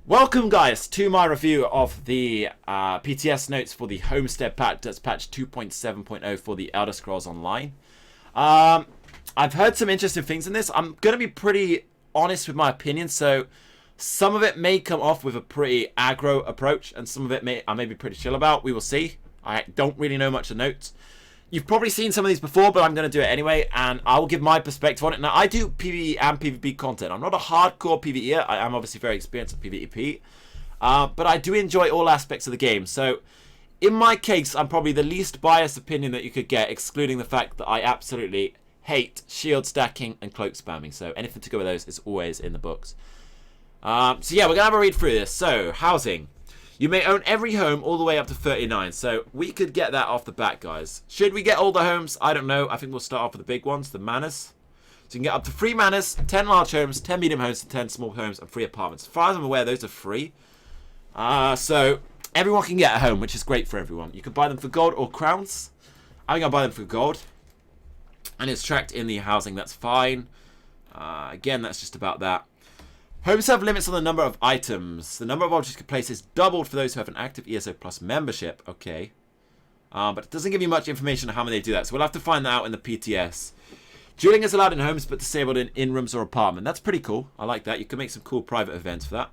Welcome, guys, to my review of the PTS notes for the Homestead patch. That's patch 2.7.0 for the Elder Scrolls Online. I've heard some interesting things in this. I'm going to be pretty honest with my opinion, so some of it may come off with a pretty aggro approach, and some of it I may be pretty chill about. We will see. I don't really know much of notes. You've probably seen some of these before, but I'm going to do it anyway, and I will give my perspective on it. Now, I do PvE and PvP content. I'm not a hardcore PvEer. I am obviously very experienced at PvP, but I do enjoy all aspects of the game. So, in my case, I'm probably the least biased opinion that you could get, excluding the fact that I absolutely hate shield stacking and cloak spamming. So, anything to go with those is always in the books. So, yeah, we're going to have a read through this. So, housing. You may own every home all the way up to 39, so we could get that off the bat, guys. Should we get all the homes? I don't know. I think we'll start off with the big ones, the manors. So you can get up to 3 manors, 10 large homes, 10 medium homes, 10 small homes, and 3 apartments. As far as I'm aware, those are free. So everyone can get a home, which is great for everyone. You can buy them for gold or crowns. I think I'll buy them for gold. And it's tracked in the housing, that's fine. Again, that's just about that. Homes have limits on the number of items. The number of objects you can place is doubled for those who have an active ESO Plus membership. Okay. But it doesn't give you much information on how many do that. So we'll have to find that out in the PTS. Dueling is allowed in homes but disabled in rooms or apartment. That's pretty cool. I like that. You can make some cool private events for that.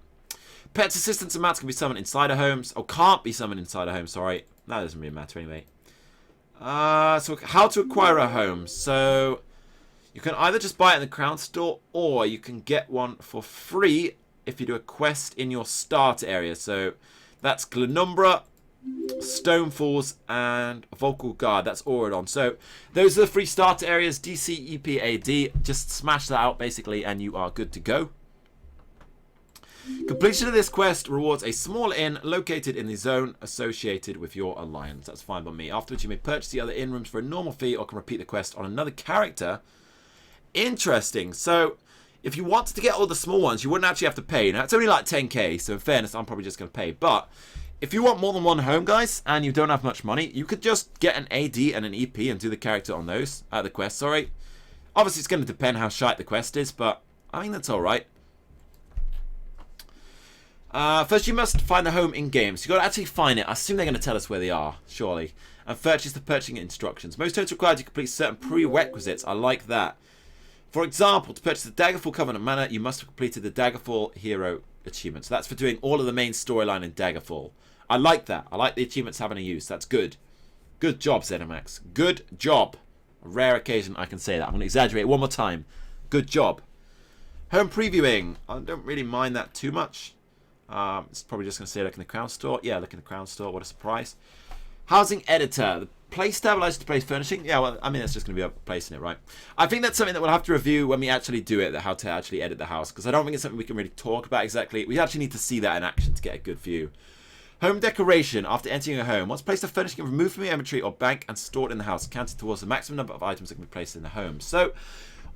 Pets assistance amounts can be summoned inside a homes. Or can't be summoned inside a home, sorry. That doesn't really matter anyway. So how to acquire a home. So you can either just buy it in the Crown Store, or you can get one for free if you do a quest in your starter area. So that's Glenumbra, Stonefalls, and Vocal Guard. That's Auradon. So those are the free starter areas. DC, EP, AD. Just smash that out, basically, and you are good to go. Completion of this quest rewards a small inn located in the zone associated with your alliance. That's fine by me. Afterwards, you may purchase the other inn rooms for a normal fee, or can repeat the quest on another character. Interesting. So if you wanted to get all the small ones, you wouldn't actually have to pay. Now, it's only like 10k, so in fairness, I'm probably just going to pay. But if you want more than one home, guys, and you don't have much money, you could just get an AD and an EP and do the character on those, the quest, sorry. Obviously, it's going to depend how shite the quest is, but I think that's alright. First, you must find the home in-game. So you've got to actually find it. I assume they're going to tell us where they are, surely. And purchase the purchasing instructions. Most homes require you to complete certain prerequisites. I like that. For example, to purchase the Daggerfall Covenant Manor, you must have completed the Daggerfall Hero achievement. So that's for doing all of the main storyline in Daggerfall. I like that. I like the achievements having a use. That's good. Good job, Zenimax. Good job. A rare occasion I can say that. I'm going to exaggerate one more time. Good job. Home previewing. I don't really mind that too much. It's probably just going to say look in the Crown Store. Yeah, look in the Crown Store. What a surprise. Housing editor. The place stabilizer to place furnishing. Yeah, well, I mean, that's just going to be placing it, right? I think that's something that we'll have to review when we actually do it, how to actually edit the house, because I don't think it's something we can really talk about exactly. We actually need to see that in action to get a good view. Home decoration. After entering a home, once placed a furnishing removed from your inventory or bank and stored in the house, counted towards the maximum number of items that can be placed in the home. So,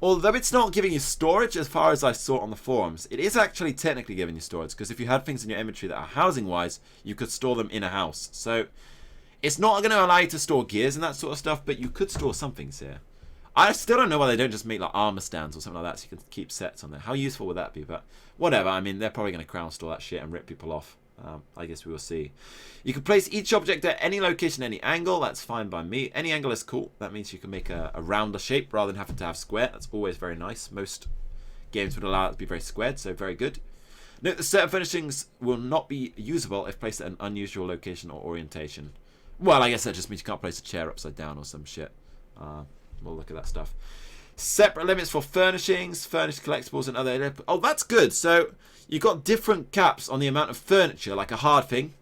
although it's not giving you storage as far as I saw on the forums, it is actually technically giving you storage, because if you had things in your inventory that are housing-wise, you could store them in a house. So it's not going to allow you to store gears and that sort of stuff, but you could store some things here. I still don't know why they don't just make like armor stands or something like that so you can keep sets on there. How useful would that be? But whatever. I mean, they're probably going to crown store that shit and rip people off. I guess we will see. You can place each object at any location, any angle. That's fine by me. Any angle is cool. That means you can make a rounder shape rather than having to have square. That's always very nice. Most games would allow it to be very squared, so very good. Note that certain furnishings will not be usable if placed at an unusual location or orientation. Well, I guess that just means you can't place a chair upside down or some shit. We'll look at that stuff. Separate limits for furnishings, furnished collectibles, and other... Oh, that's good. So you've got different caps on the amount of furniture, like a hard thing.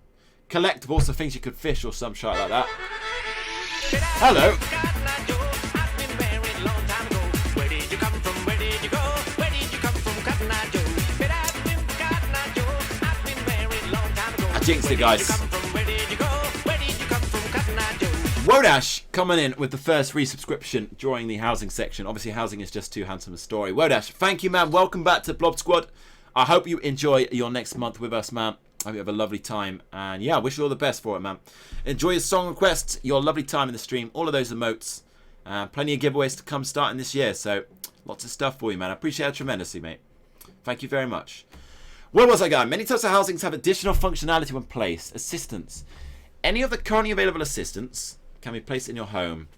Collectibles, so things you could fish or some shit like that. Hello. I jinxed it, guys. Wodash coming in with the first resubscription during the housing section. Obviously, housing is just too handsome a story. Wodash, thank you, man. Welcome back to Blob Squad. I hope you enjoy your next month with us, man. I hope you have a lovely time. And yeah, I wish you all the best for it, man. Enjoy your song requests, your lovely time in the stream, all of those emotes. Plenty of giveaways to come starting this year. So lots of stuff for you, man. I appreciate it tremendously, mate. Thank you very much. Where was I going? Many types of housings have additional functionality when placed. Assistance. Any of the currently available assistants can be placed in your home.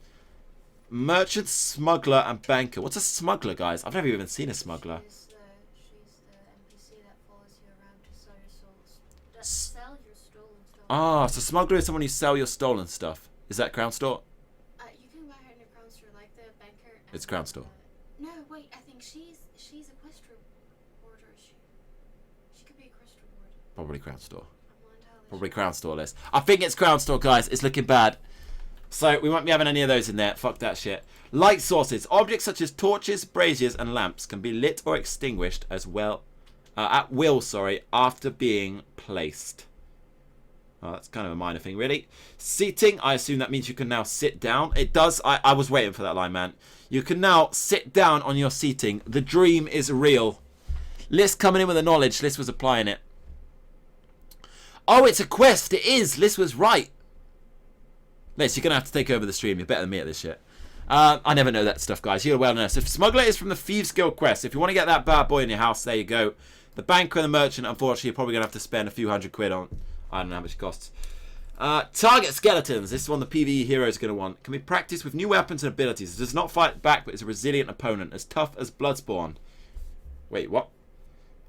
Merchant, smuggler, and banker. What's a smuggler, guys? I've never even seen a smuggler. She's the NPC that follows you around to sell your stolen stuff. Ah, so smuggler is someone who sell your stolen stuff. Is that Crown Store? You can buy her in a Crown Store, like the banker. It's Crown Store. No, wait. I think she's a quest rewarder. She could be a quest rewarder. Probably Crown Store. I'm not entirely Probably sure. Crown Store list. I think it's Crown Store, guys. It's looking bad. So we won't be having any of those in there. Fuck that shit. Light sources. Objects such as torches, braziers, and lamps can be lit or extinguished as well, at will, after being placed. Oh, that's kind of a minor thing, really. Seating. I assume that means you can now sit down. It does. I was waiting for that line, man. You can now sit down on your seating. The dream is real. Liz coming in with the knowledge. Liz was applying it. Oh, it's a quest. It is. Liz was right. Liz, you're going to have to take over the stream. You're better than me at this shit. I never know that stuff, guys. You're well known. So Smuggler is from the Thieves Guild quest. If you want to get that bad boy in your house, there you go. The banker and the merchant, unfortunately, you're probably going to have to spend a few £100 on. I don't know how much it costs. Target skeletons. This is one the PvE hero is going to want. Can be practiced with new weapons and abilities. It does not fight back, but is a resilient opponent. As tough as Bloodspawn. Wait, what?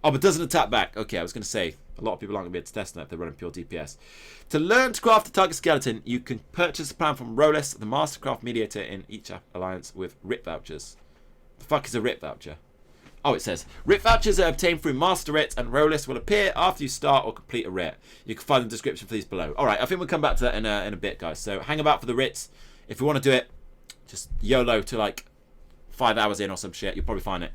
Oh, but doesn't attack back. Okay, I was going to say, a lot of people aren't going to be able to test that if they're running pure DPS. To learn to craft a target skeleton, you can purchase a plan from Rolus, the Mastercraft mediator in each alliance with RIP vouchers. The fuck is a RIP voucher? Oh, it says, RIP vouchers are obtained through Master Writ, and Rolus will appear after you start or complete a writ. You can find the description for these below. Alright, I think we'll come back to that in a bit, guys. So hang about for the writs. If you want to do it, just YOLO to like 5 hours in or some shit. You'll probably find it.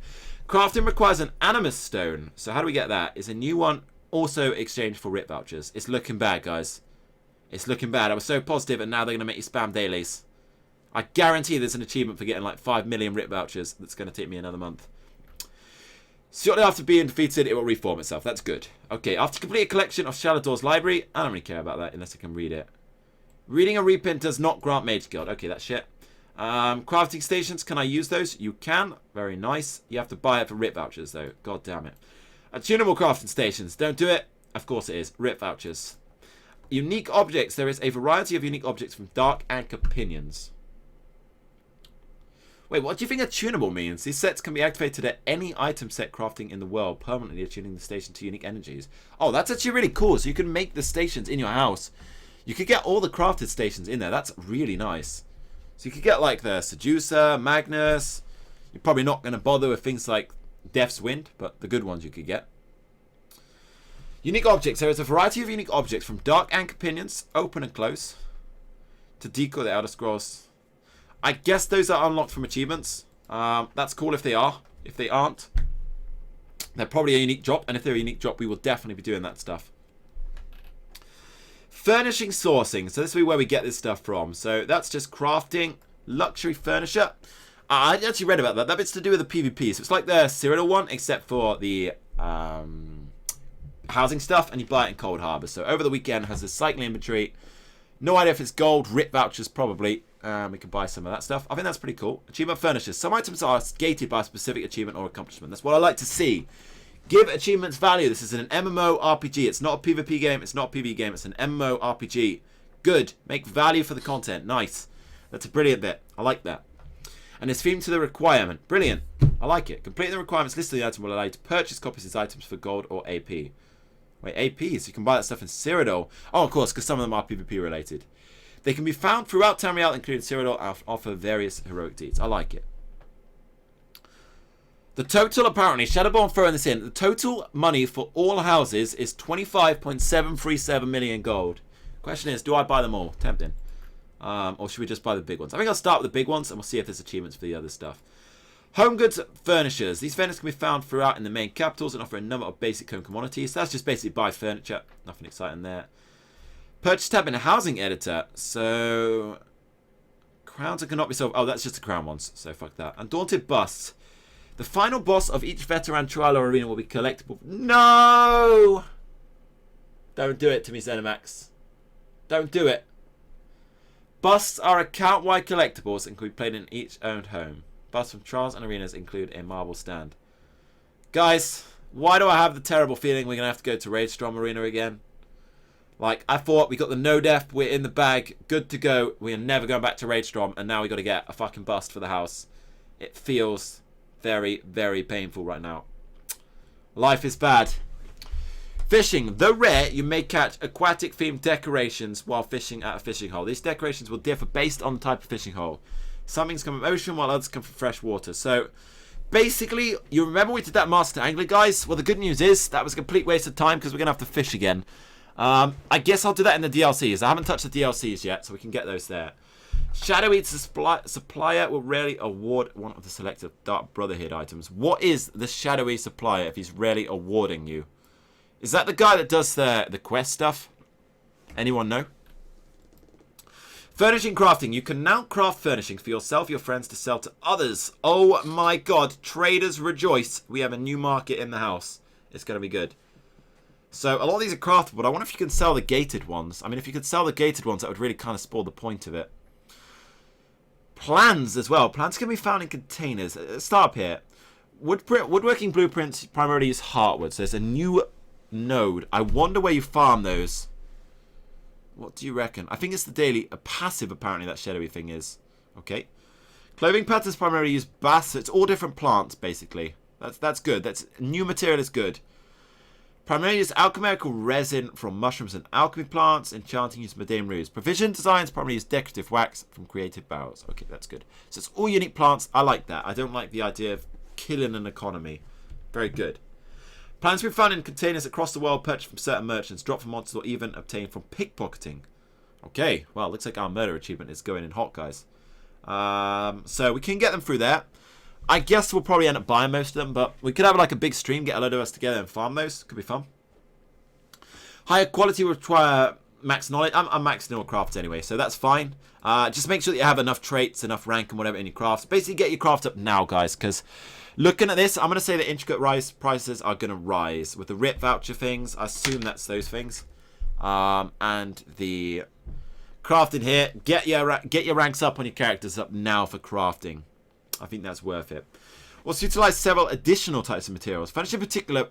Crafting requires an Animus Stone. So how do we get that? It's a new one, also exchanged for RIP vouchers. It's looking bad, guys. It's looking bad. I was so positive, and now they're going to make you spam dailies. I guarantee there's an achievement for getting like 5 million RIP vouchers that's going to take me another month. Shortly after being defeated, it will reform itself. That's good. Okay, after complete a collection of Shalador's library, I don't really care about that unless I can read it. Reading a reprint does not grant Mage Guild. Okay, that's shit. Crafting stations, can I use those? You can. Very nice. You have to buy it for RIP vouchers, though. God damn it. Attunable crafting stations. Don't do it. Of course it is. RIP vouchers. Unique objects. There is a variety of unique objects from Dark and Companions. Wait, what do you think attunable means? These sets can be activated at any item set crafting in the world, permanently attuning the station to unique energies. Oh, that's actually really cool. So you can make the stations in your house. You could get all the crafted stations in there. That's really nice. So you could get like the Seducer, Magnus. You're probably not going to bother with things like Death's Wind, but the good ones you could get. Unique objects. There is a variety of unique objects from Dark and Companions, open and close, to decoy the Elder Scrolls. I guess those are unlocked from achievements. That's cool if they are. If they aren't, they're probably a unique drop, and if they're a unique drop, we will definitely be doing that stuff. Furnishing sourcing. So this will be where we get this stuff from. So that's just crafting luxury furniture. I actually read about that. That bit's to do with the PvP. So it's like the Cyrodiil one, except for the housing stuff, and you buy it in Cold Harbor. So over the weekend, it has a cycling inventory. No idea if it's gold, RIP vouchers probably. We can buy some of that stuff. I think that's pretty cool. Achievement furnishers. Some items are gated by a specific achievement or accomplishment. That's what I like to see. Give achievements value. This is an MMO RPG. It's not a PvP game. It's not a PvE game. It's an MMO RPG. Good. Make value for the content. Nice. That's a brilliant bit. I like that. And it's themed to the requirement. Brilliant. I like it. Completing the requirements listed in the item will allow you to purchase copies of these items for gold or AP. Wait, APs. You can buy that stuff in Cyrodiil. Oh, of course, because some of them are PvP related. They can be found throughout Tamriel, including Cyrodiil, and offer various heroic deeds. I like it. The total, apparently, Shadowborn throwing this in, the total money for all houses is 25.737 million gold. Question is, do I buy them all? Tempting. Or should we just buy the big ones? I think I'll start with the big ones, and we'll see if there's achievements for the other stuff. Home goods furnishers. These furnishers can be found throughout in the main capitals and offer a number of basic home commodities. So that's just basically buy furniture. Nothing exciting there. Purchase tab in a housing editor. So crowns that cannot be sold. Oh, that's just the crown ones. So fuck that. Undaunted busts. The final boss of each veteran trial or arena will be collectible. No! Don't do it to me, Zenimax. Don't do it. Busts are account-wide collectibles and can be played in each owned home. Busts from trials and arenas include a marble stand. Guys, Why do I have the terrible feeling we're going to have to go to Raidstrom Arena again? Like, I thought we got the no-def, we're in the bag, good to go. We are never going back to Raidstrom, and now we got to get a fucking bust for the house. It feels very, very painful right now. Life is bad. Fishing. Though rare, you may catch aquatic-themed decorations while fishing at a fishing hole. These decorations will differ based on the type of fishing hole. Some things come from ocean, while others come from fresh water. So, basically, you remember we did that Master Angler, guys? Well, the good news is that was a complete waste of time because we're going to have to fish again. I guess I'll do that in the DLCs. I haven't touched the DLCs yet, so we can get those there. Shadow Eater supplier will rarely award one of the selected Dark Brotherhood items. What is the Shadowy supplier if he's rarely awarding you? Is that the guy that does the quest stuff? Anyone know? Furnishing crafting. You can now craft furnishings for yourself, your friends to sell to others. Oh my god. Traders rejoice. We have a new market in the house. It's going to be good. So, a lot of these are craftable, but I wonder if you can sell the gated ones. I mean, if you could sell the gated ones, that would really kind of spoil the point of it. Plans as well. Plans can be found in containers. Let's start up here. Woodworking blueprints primarily use heartwood. So, there's a new node. I wonder where you farm those. What do you reckon? I think it's the daily. A passive, apparently, that shadowy thing is. Okay. Clothing patterns primarily use bass. So it's all different plants, basically. That's good. That's new material is good. Primarily use alchemical resin from mushrooms and alchemy plants. Enchanting use mundane roots. Provision designs primarily use decorative wax from creative barrels. Okay, that's good. So it's all unique plants. I like that. I don't like the idea of killing an economy. Very good. Plants can be found in containers across the world, purchased from certain merchants, dropped from monsters, or even obtained from pickpocketing. Okay, well, looks like our murder achievement is going in hot, guys. So we can get them through there. I guess we'll probably end up buying most of them, but we could have like a big stream, get a load of us together and farm those. Could be fun. Higher quality will require max knowledge. I'm maxing all crafts anyway, so that's fine. Just make sure that you have enough traits, enough rank and whatever in your crafts. Basically, get your craft up now, guys, because looking at this, I'm going to say that intricate prices are going to rise. With the RIP voucher things, I assume that's those things. And the crafting here, get your ranks up on your characters up now for crafting. I think that's worth it. Also utilize several additional types of materials. Furniture in particular,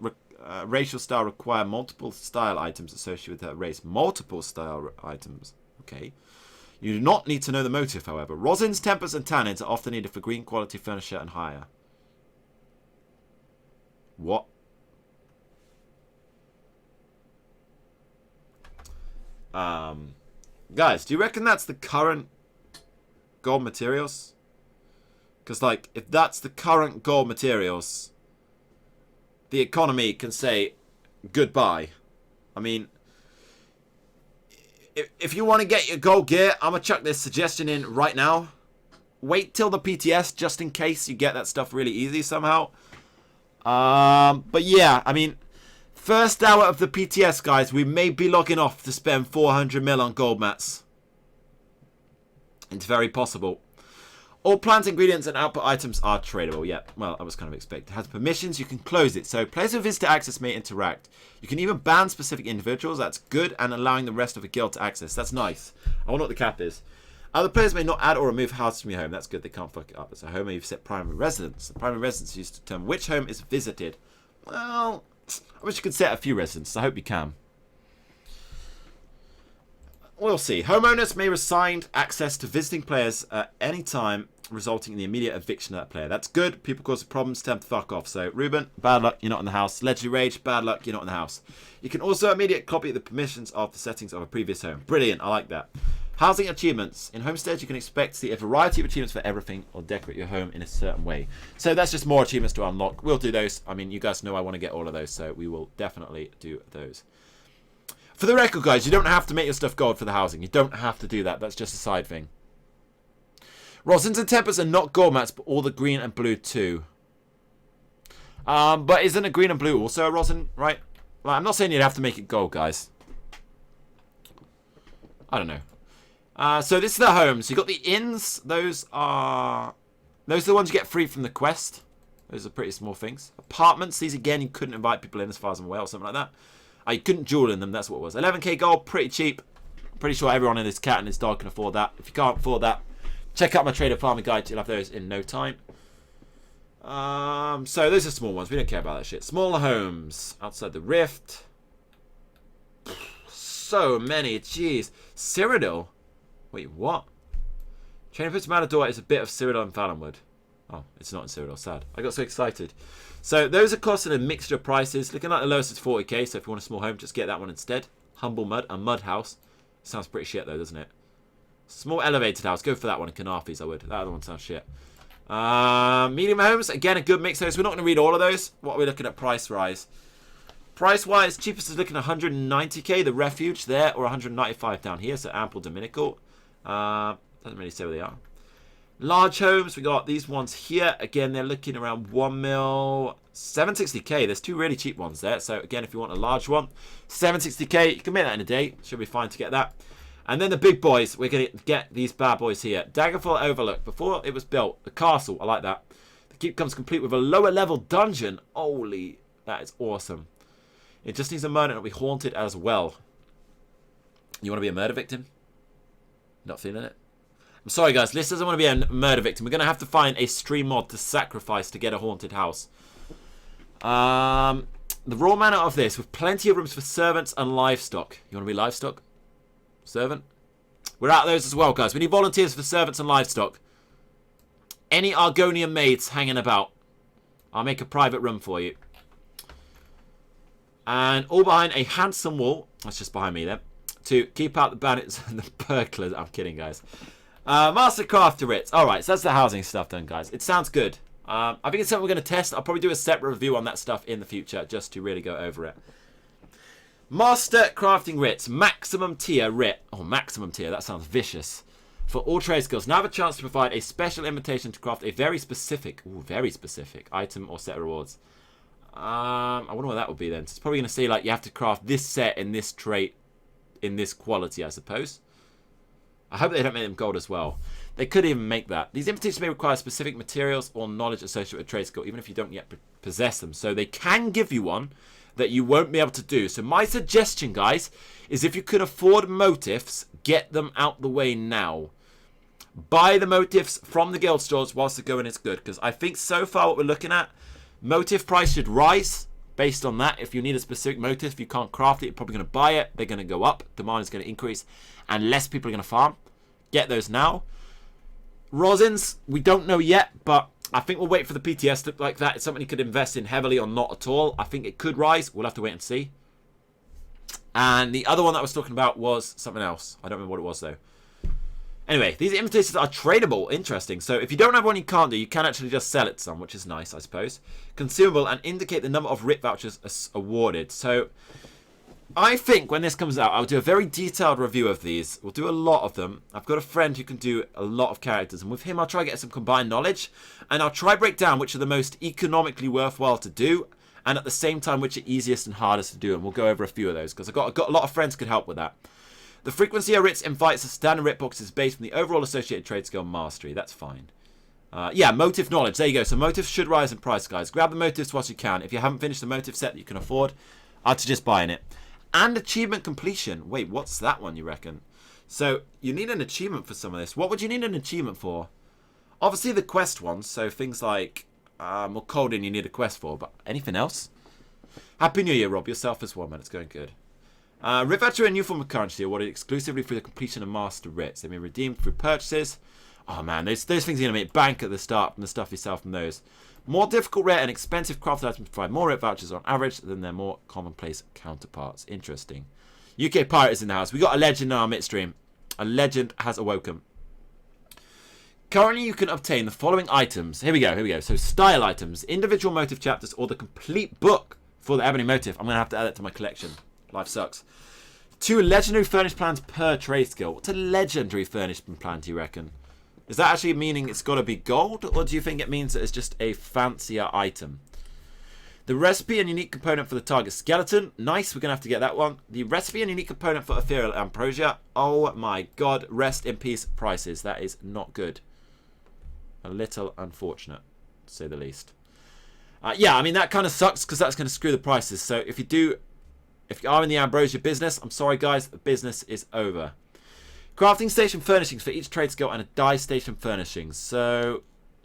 racial style require multiple style items associated with that race. Multiple style items. Okay. You do not need to know the motive, however. Rosins, tempers, and tannins are often needed for green quality furniture and higher. What? Guys, do you reckon that's the current gold materials? Because, like, if that's the current gold materials, the economy can say goodbye. I mean, if you want to get your gold gear, I'm going to chuck this suggestion in right now. Wait till the PTS, just in case you get that stuff really easy somehow. But yeah, I mean, first hour of the PTS, guys, we may be logging off to spend 400 mil on gold mats. It's very possible. All plant ingredients and output items are tradable. Yeah, well, I was kind of expecting. It has permissions, you can close it. So players with visitor access may interact. You can even ban specific individuals. That's good. And allowing the rest of the guild to access. That's nice. I wonder what the cap is. Other players may not add or remove houses from your home. That's good. They can't fuck it up. It's a home where you've set primary residence. The primary residence is used to determine which home is visited. Well, I wish you could set a few residences. I hope you can. We'll see. Homeowners may resign access to visiting players at any time, resulting in the immediate eviction of that player. That's good. People cause problems, tend to fuck off. So, Ruben, bad luck, you're not in the house. Legendary Rage, bad luck, you're not in the house. You can also immediately copy the permissions of the settings of a previous home. Brilliant, I like that. Housing achievements. In Homestead, you can expect to see a variety of achievements for everything or decorate your home in a certain way. So that's just more achievements to unlock. We'll do those. I mean, you guys know I want to get all of those, so we will definitely do those. For the record, guys, you don't have to make your stuff gold for the housing. You don't have to do that. That's just a side thing. Rosins and tempers are not gold mats, but all the green and blue too. But isn't a green and blue also a rosin, right? Well, I'm not saying you'd have to make it gold, guys. I don't know. So this is the home. So you got the inns. Those are the ones you get free from the quest. Those are pretty small things. Apartments. These again, you couldn't invite people in as far as I'm aware or something like that. You couldn't jewel in them. That's what it was. 11k gold, pretty cheap. Pretty sure everyone in this cat and his dog can afford that. If you can't afford that, check out my trader farming guide. You'll have those in no time. So those are small ones. We don't care about that shit. Smaller homes outside the rift. So many. Jeez. Cyrodiil. Wait, what? Chain of Matador is a bit of Cyrodiil and Valenwood. Oh, it's not in Cyrodiil. Sad. I got so excited. So those are costing a mixture of prices. Looking like the lowest is 40k. So if you want a small home, just get that one instead. Humble Mud. A mud house. Sounds pretty shit though, doesn't it? Small elevated house. Go for that one in Canarfis, I would. That other one sounds shit. Medium homes. Again, a good mix of those. We're not going to read all of those. What are we looking at price rise? Price-wise, cheapest is looking at 190k, the Refuge there, or 195 down here, so ample Dominical. Doesn't really say where they are. Large homes, we got these ones here. Again, they're looking around 1 mil, 760k. There's two really cheap ones there. So again, if you want a large one, 760k, you can make that in a day. Should be fine to get that. And then the big boys, we're going to get these bad boys here. Daggerfall Overlook. Before it was built, the castle, I like that. The keep comes complete with a lower level dungeon. Holy, that is awesome. It just needs a murder and it'll be haunted as well. You want to be a murder victim? Not feeling it? I'm sorry guys, Liz doesn't want to be a murder victim. We're going to have to find a stream mod to sacrifice to get a haunted house. The raw manner of this, with plenty of rooms for servants and livestock. You want to be livestock? Servant? We're out of those as well, guys. We need volunteers for servants and livestock. Any Argonian maids hanging about. I'll make a private room for you. And all behind a handsome wall. That's just behind me there. To keep out the bandits and the burglars. I'm kidding, guys. Master Crafter Ritz. Alright, so that's the housing stuff done, guys. It sounds good. I think it's something we're going to test. I'll probably do a separate review on that stuff in the future, just to really go over it. Master Crafting Ritz. Maximum tier Rit. Oh, maximum tier. That sounds vicious. For all trade skills. Now have a chance to provide a special invitation to craft a very specific item or set of rewards. I wonder what that would be then. So it's probably going to say, like, you have to craft this set in this trait in this quality, I suppose. I hope they don't make them gold as well. They could even make that. These invitations may require specific materials or knowledge associated with trade skill, even if you don't yet possess them. So they can give you one that you won't be able to do. So my suggestion, guys, is if you can afford motifs, get them out the way now. Buy the motifs from the guild stores whilst they're going is good. Because I think so far what we're looking at, motif price should rise based on that. If you need a specific motif, if you can't craft it, you're probably going to buy it. They're going to go up. Demand is going to increase. And less people are going to farm. Get those now. Rosins, we don't know yet, but I think we'll wait for the PTS to look like that. It's something you could invest in heavily or not at all. I think it could rise. We'll have to wait and see. And the other one that I was talking about was something else. I don't remember what it was, though. Anyway, these invitations are tradable. Interesting. So if you don't have one you can't do, you can actually just sell it to some, which is nice, I suppose. Consumable and indicate the number of RIP vouchers awarded. So I think when this comes out, I'll do a very detailed review of these. We'll do a lot of them. I've got a friend who can do a lot of characters, and with him I'll try to get some combined knowledge, and I'll try break down which are the most economically worthwhile to do, and at the same time which are easiest and hardest to do, and we'll go over a few of those, because I've got a lot of friends who could help with that. The frequency of RITs invites a standard RIT box is based on the overall associated trade skill mastery. That's fine. Yeah, motive knowledge. There you go. So motives should rise in price, guys. Grab the motives whilst you can. If you haven't finished the motive set that you can afford, I'd suggest buying it. And achievement completion. Wait, what's that one, you reckon? So you need an achievement for some of this. What would you need an achievement for? Obviously the quest ones. So things like more Colding you need a quest for. But anything else? Happy New Year, Rob. Yourself as well, man. It's going good. RIT voucher, a new form of currency awarded exclusively through the completion of master RITs. They may be redeemed through purchases. Oh man, those things are going to make bank at the start from the stuff you sell from those. More difficult, rare, and expensive crafted items provide more RIT vouchers on average than their more commonplace counterparts. Interesting. UK Pirate is in the house. We got a legend in our midstream. A legend has awoken. Currently, you can obtain the following items. Here we go. So, style items, individual motive chapters, or the complete book for the Ebony motive. I'm going to have to add that to my collection. Life sucks. 2 legendary furnished plans per trade skill. What's a legendary furnished plan, do you reckon? Is that actually meaning it's got to be gold? Or do you think it means that it's just a fancier item? The recipe and unique component for the target skeleton. Nice, we're going to have to get that one. The recipe and unique component for ethereal ambrosia. Oh my god, rest in peace prices. That is not good. A little unfortunate, to say the least. Yeah, I mean, that kind of sucks because that's going to screw the prices. So if you are in the ambrosia business, I'm sorry guys, the business is over. Crafting station furnishings for each trade skill and a dye station furnishings. So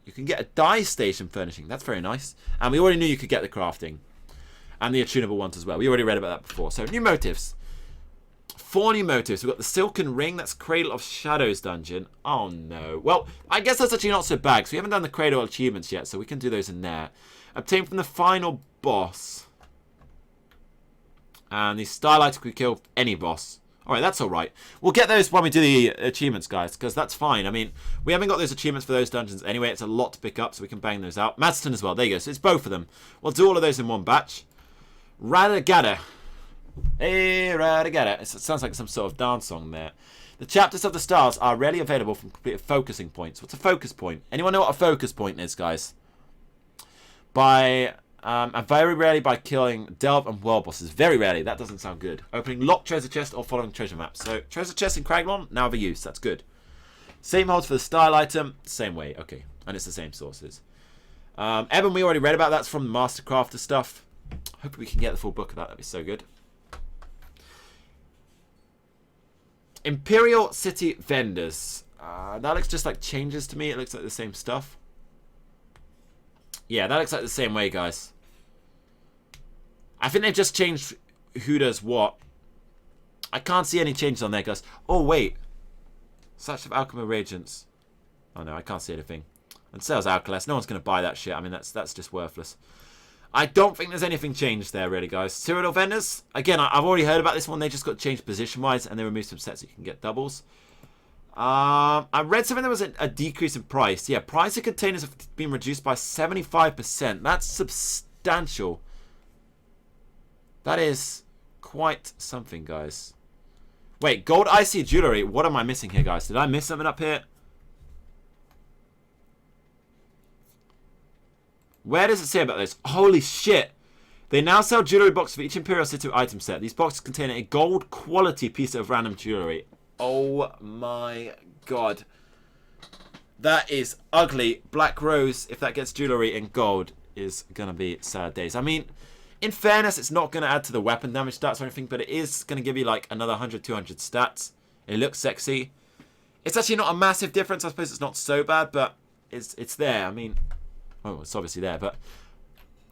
You can get a dye station furnishing. That's very nice. And we already knew you could get the crafting. And the attunable ones as well. We already read about that before. So, new motives. 4 new motives. We've got the Silken Ring. That's Cradle of Shadows dungeon. Oh, no. Well, I guess that's actually not so bad. Because we haven't done the Cradle achievements yet. So, we can do those in there. Obtained from the final boss. And the Starlight could kill any boss. Alright, that's alright. We'll get those when we do the achievements, guys, because that's fine. I mean, we haven't got those achievements for those dungeons anyway. It's a lot to pick up, so we can bang those out. Madston as well. There you go. So it's both of them. We'll do all of those in one batch. Radagata. Hey, Radagata. It sounds like some sort of dance song there. The chapters of the stars are rarely available from completed focusing points. What's a focus point? Anyone know what a focus point is, guys? And very rarely by killing Delve and World bosses. Very rarely. That doesn't sound good. Opening locked treasure chest or following treasure maps. So, treasure chest in Craglon, now of use. That's good. Same holds for the style item. Same way. Okay. And it's the same sources. Eben, we already read about. That's from the Mastercrafter stuff. Hopefully we can get the full book of that. That'd be so good. Imperial City Vendors. That looks just like changes to me. It looks like the same stuff. Yeah, that looks like the same way, guys. I think they've just changed who does what. I can't see any changes on there, guys. Oh, wait. Such of alchemy reagents. Oh, no, I can't see anything. And sales Alkaless. No one's going to buy that shit. I mean, that's just worthless. I don't think there's anything changed there, really, guys. Cyrodiil Vendors. Again, I've already heard about this one. They just got changed position-wise, and they removed some sets so you can get doubles. I read something there was a decrease in price. Yeah, price of containers have been reduced by 75%. That's substantial. That is quite something, guys. Wait, gold icy jewelry. What am I missing here, guys? Did I miss something up here? Where does it say about this? Holy shit. They now sell jewelry boxes for each Imperial City item set. These boxes contain a gold quality piece of random jewelry. Oh my god. That is ugly. Black Rose, if that gets jewelry in gold, is going to be sad days. I mean, in fairness, it's not going to add to the weapon damage stats or anything, but it is going to give you like another 100, 200 stats. It looks sexy. It's actually not a massive difference. I suppose it's not so bad, but it's there. I mean, oh, it's obviously there, but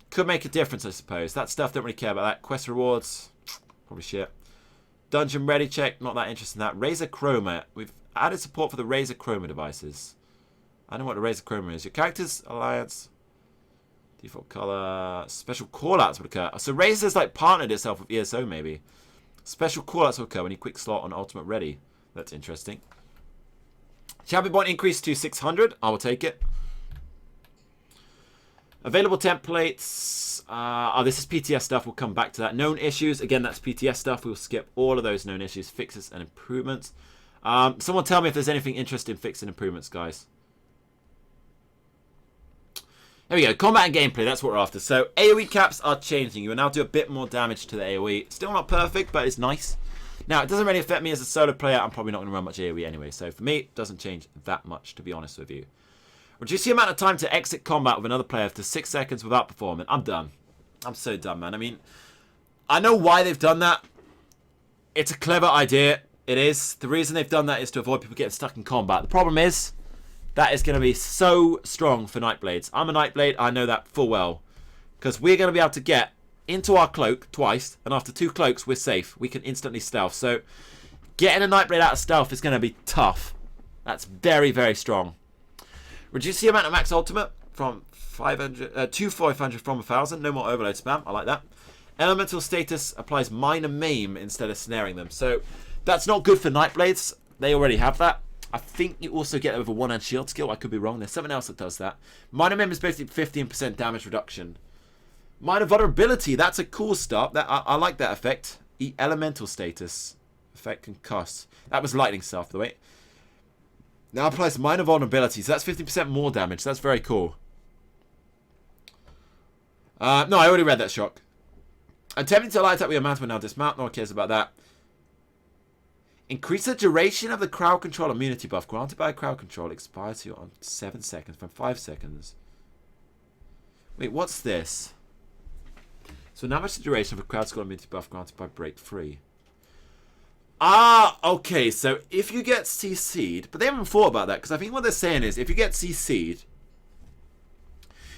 could make a difference, I suppose. That stuff, don't really care about that. Quest rewards, probably shit. Dungeon ready check, not that interested in that. Razer Chroma. We've added support for the Razer Chroma devices. I don't know what the Razer Chroma is. Your character's alliance. Default color. Special callouts would occur. So Razer's like partnered itself with ESO maybe. Special callouts will occur when you quick slot on Ultimate Ready. That's interesting. Champion point increase to 600. I will take it. Available templates. Oh, this is PTS stuff. We'll come back to that. Known issues. Again, that's PTS stuff. We'll skip all of those known issues, fixes, and improvements. Someone tell me if there's anything interesting in fixing improvements, guys. There we go. Combat and gameplay. That's what we're after. So, AoE caps are changing. You will now do a bit more damage to the AoE. Still not perfect, but it's nice. Now, it doesn't really affect me as a solo player. I'm probably not going to run much AoE anyway. So, for me, it doesn't change that much, to be honest with you. Reduce the amount of time to exit combat with another player to 6 seconds without performing. I'm done. I'm so done, man. I mean, I know why they've done that. It's a clever idea. It is. The reason they've done that is to avoid people getting stuck in combat. The problem is, that is going to be so strong for Nightblades. I'm a Nightblade. I know that full well. Because we're going to be able to get into our cloak twice. And after 2 cloaks, we're safe. We can instantly stealth. So, getting a Nightblade out of stealth is going to be tough. That's very, very strong. Reduce the amount of max ultimate from 500 to 500 from 1,000. No more overload spam. I like that. Elemental status applies minor maim instead of snaring them. So that's not good for Nightblades. They already have that. I think you also get it with a one-hand shield skill. I could be wrong. There's something else that does that. Minor maim is basically 15% damage reduction. Minor vulnerability. That's a cool start. That I like that effect. Elemental status effect concuss. That was lightning stuff, by the way. Now applies minor vulnerability, so that's 50% more damage. That's very cool. No, I already read that, Shock. Attempting to light attack with a mount will now dismount. No one cares about that. Increase the duration of the crowd control immunity buff granted by crowd control expires to you on 7 seconds from 5 seconds. Wait, what's this? So now much the duration of a crowd control immunity buff granted by break free. Ah, okay, so if you get CC'd, but they haven't thought about that, because I think what they're saying is, if you get CC'd,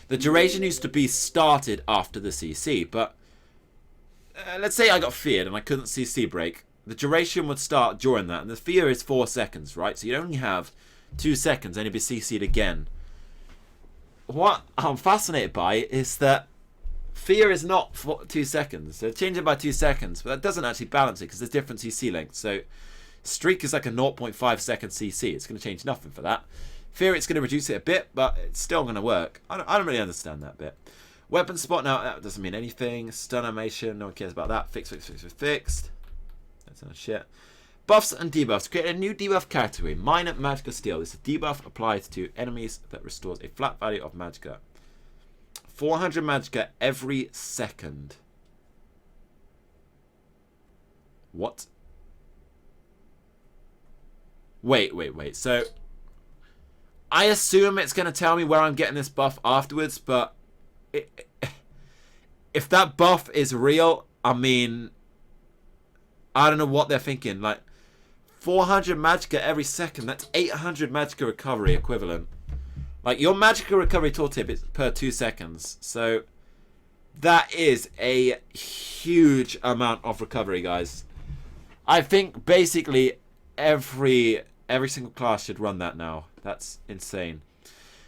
The duration used to be started after the CC, but let's say I got feared and I couldn't CC break. The duration would start during that, and the fear is 4 seconds, right? So you only have 2 seconds, and you'll be CC'd again. What I'm fascinated by is that fear is not for 2 seconds. So change it by 2 seconds, but that doesn't actually balance it because there's different CC lengths. So streak is like a 0.5 second CC. It's going to change nothing for that. Fear, it's going to reduce it a bit, but it's still going to work. I don't really understand that bit. Weapon spot, now that doesn't mean anything. Stun animation, no one cares about that. Fixed. That's not shit. Buffs and debuffs. Create a new debuff category. Minor Magicka Steel. This is a debuff applied to enemies that restores a flat value of Magicka. 400 Magicka every second. What? Wait. So, I assume it's going to tell me where I'm getting this buff afterwards, but if that buff is real, I mean, I don't know what they're thinking. Like, 400 Magicka every second, that's 800 Magicka recovery equivalent. Like, your Magicka recovery tooltip is per 2 seconds. So, that is a huge amount of recovery, guys. I think basically every single class should run that now. That's insane.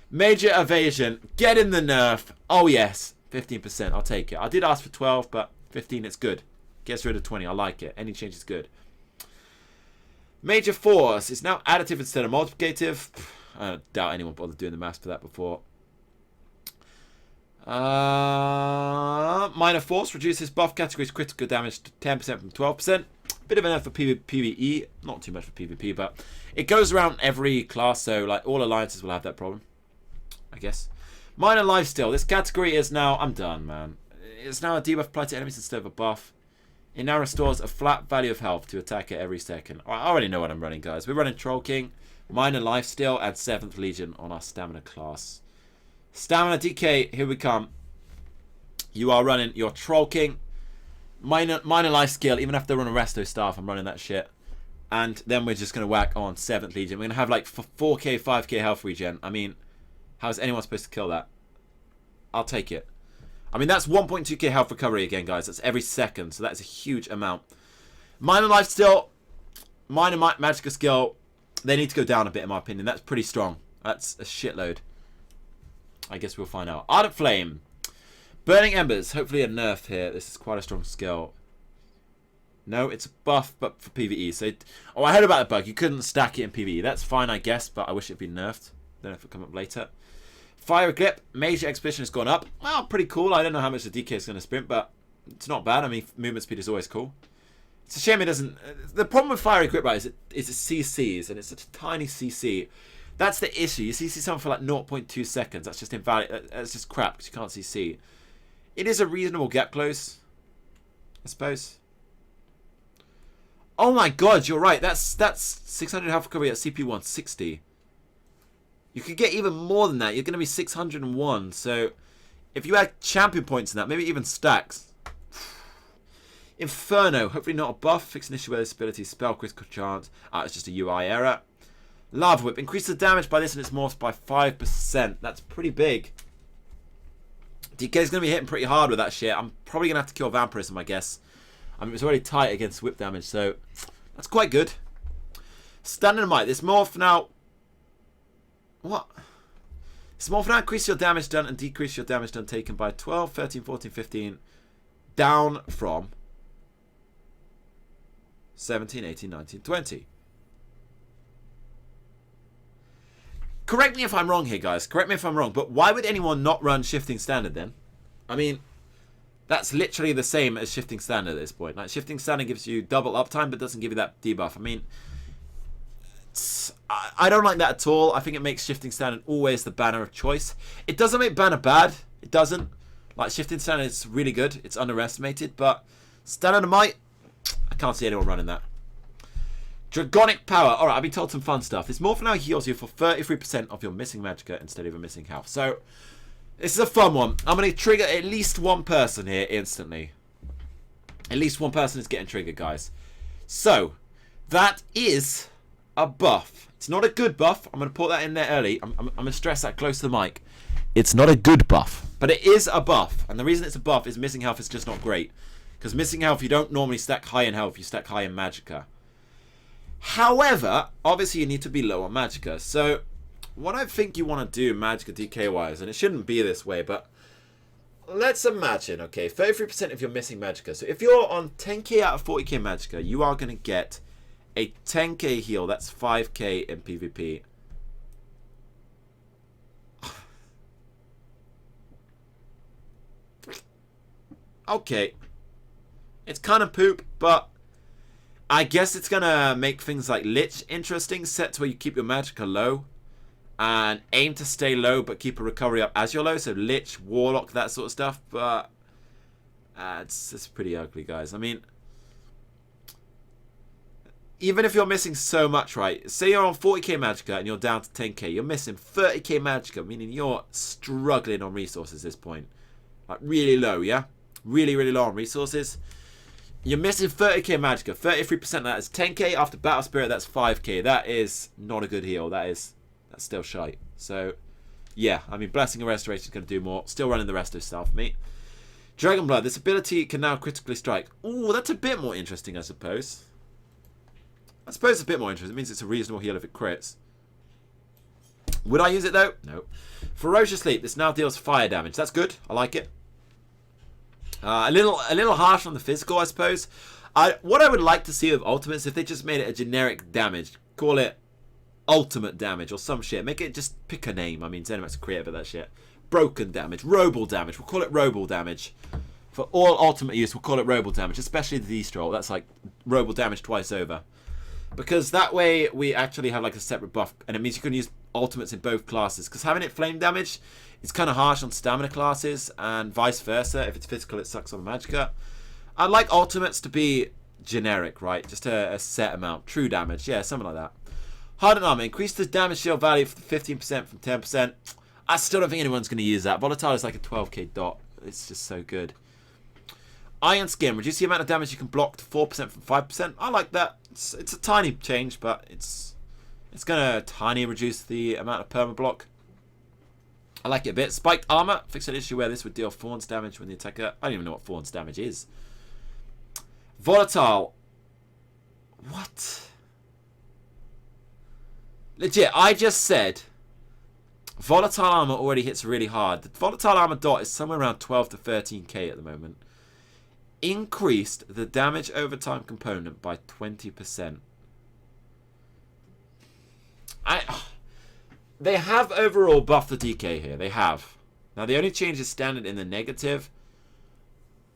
Major evasion. Get in the nerf. Oh, yes. 15%. I'll take it. I did ask for 12, but 15, it's good. Gets rid of 20. I like it. Any change is good. Major force is now additive instead of multiplicative. I doubt anyone bothered doing the maths for that before. Minor force reduces buff categories critical damage to 10% from 12%. Bit of an effort for PvE, not too much for PvP, but it goes around every class, so like all alliances will have that problem, I guess. Minor lifesteal. This category is now, I'm done, man. It's now a debuff applied to enemies instead of a buff. It now restores a flat value of health to attacker every second. I already know what I'm running, guys. We're running Troll King, Minor lifesteal, and 7th Legion on our stamina class. Stamina DK, here we come. You are running your Troll King, minor life skill. Even after run a resto staff, I'm running that shit. And then we're just going to whack on 7th Legion. We're going to have like 4k, 5k health regen. I mean, how is anyone supposed to kill that? I'll take it. I mean, that's 1.2k health recovery again, guys. That's every second, so that's a huge amount. Minor life still, minor Magicka skill. They need to go down a bit, in my opinion. That's pretty strong. That's a shitload. I guess we'll find out. Ardent Flame. Burning Embers. Hopefully a nerf here. This is quite a strong skill. No, it's a buff, but for PvE. So, oh, I heard about the bug. You couldn't stack it in PvE. That's fine, I guess, but I wish it'd been nerfed. Don't know if it'll come up later. Fire Grip. Major Expedition has gone up. Well, pretty cool. I don't know how much the DK is going to sprint, but it's not bad. I mean, movement speed is always cool. It's a shame it doesn't... The problem with Fiery Grip, right, is it CCs, and it's such a tiny CC. That's the issue. You CC something for like 0.2 seconds. That's just invalid. That's just crap, because you can't CC. It is a reasonable gap close, I suppose. Oh my god, you're right. That's 600 health recovery at CP 160. You could get even more than that. You're going to be 601. So, if you add champion points in that, maybe even stacks. Inferno, hopefully not a buff. Fix an issue with this ability. Spell critical chance. It's just a UI error. Lava Whip. Increase the damage by this and its morphs by 5%. That's pretty big. DK's going to be hitting pretty hard with that shit. I'm probably going to have to kill Vampirism, I guess. I mean, it's already tight against whip damage, so that's quite good. Standard Might. This morph now... What? This morph now increase your damage done and decrease your damage done taken by 12, 13, 14, 15, down from 17, 18, 19, 20. Correct me if I'm wrong here, guys. Correct me if I'm wrong. But why would anyone not run Shifting Standard then? I mean, that's literally the same as Shifting Standard at this point. Like, Shifting Standard gives you double uptime, but doesn't give you that debuff. I mean, I don't like that at all. I think it makes Shifting Standard always the banner of choice. It doesn't make banner bad. It doesn't. Like, Shifting Standard is really good. It's underestimated. But Standard Might, I can't see anyone running that. Dragonic Power. Alright, I've been told some fun stuff. This morph now heals you for 33% of your missing Magicka instead of your missing health. So, this is a fun one. I'm going to trigger at least one person here instantly. At least one person is getting triggered, guys. So, that is a buff. It's not a good buff. I'm going to put that in there early. I'm going to stress that close to the mic. It's not a good buff, but it is a buff. And the reason it's a buff is missing health is just not great. Because missing health, you don't normally stack high in health, you stack high in magicka. However, obviously you need to be low on magicka. So what I think you want to do magicka DK wise, and it shouldn't be this way, but let's imagine, okay, 33% of your missing magicka. So if you're on 10k out of 40k magicka, you are going to get a 10k heal. That's 5k in PvP. Okay. It's kind of poop, but I guess it's going to make things like Lich interesting. Set to where you keep your magicka low and aim to stay low but keep a recovery up as you're low. So Lich, Warlock, that sort of stuff. But it's pretty ugly, guys. I mean, even if you're missing so much, right? Say you're on 40k magicka and you're down to 10k. You're missing 30k magicka, meaning you're struggling on resources at this point. Like really low, yeah? Really, really low on resources. You're missing 30k magicka. 33% of that is 10k. After Battle Spirit, that's 5k. That is not a good heal. That's still shite. So, yeah. I mean, Blessing and Restoration is going to do more. Still running the rest of stuff, mate. Dragon Blood. This ability can now critically strike. Ooh, that's a bit more interesting, I suppose. I suppose it's a bit more interesting. It means it's a reasonable heal if it crits. Would I use it, though? No. Ferocious Leap. This now deals fire damage. That's good. I like it. A little harsh on the physical, I suppose. What I would like to see with ultimates, if they just made it a generic damage, call it ultimate damage or some shit. Make it, just pick a name. I mean, Zenimax are creative with that shit. Broken damage, Robal damage. We'll call it Robal damage. For all ultimate use, we'll call it Robal damage, especially the D-Stroll. That's like Robal damage twice over. Because that way we actually have like a separate buff, and it means you can use ultimates in both classes. Because having it flame damage, it's kind of harsh on stamina classes, and vice versa. If it's physical, it sucks on magicka. I'd like ultimates to be generic, right? Just a set amount. True damage, yeah, something like that. Hardened armor, increase the damage shield value for 15% from 10%. I still don't think anyone's going to use that. Volatile is like a 12k dot. It's just so good. Iron Skin, reduce the amount of damage you can block to 4% from 5%. I like that. It's a tiny change, but it's going to tiny reduce the amount of perma block. I like it a bit. Spiked Armor, fix an issue where this would deal Thorns damage when the attacker... I don't even know what Thorns damage is. Volatile. What? Legit, I just said Volatile Armor already hits really hard. The Volatile Armor dot is somewhere around 12 to 13k at the moment. Increased the damage over time component by 20%. They have overall buffed the DK here. They have. Now, the only change is standard in the negative.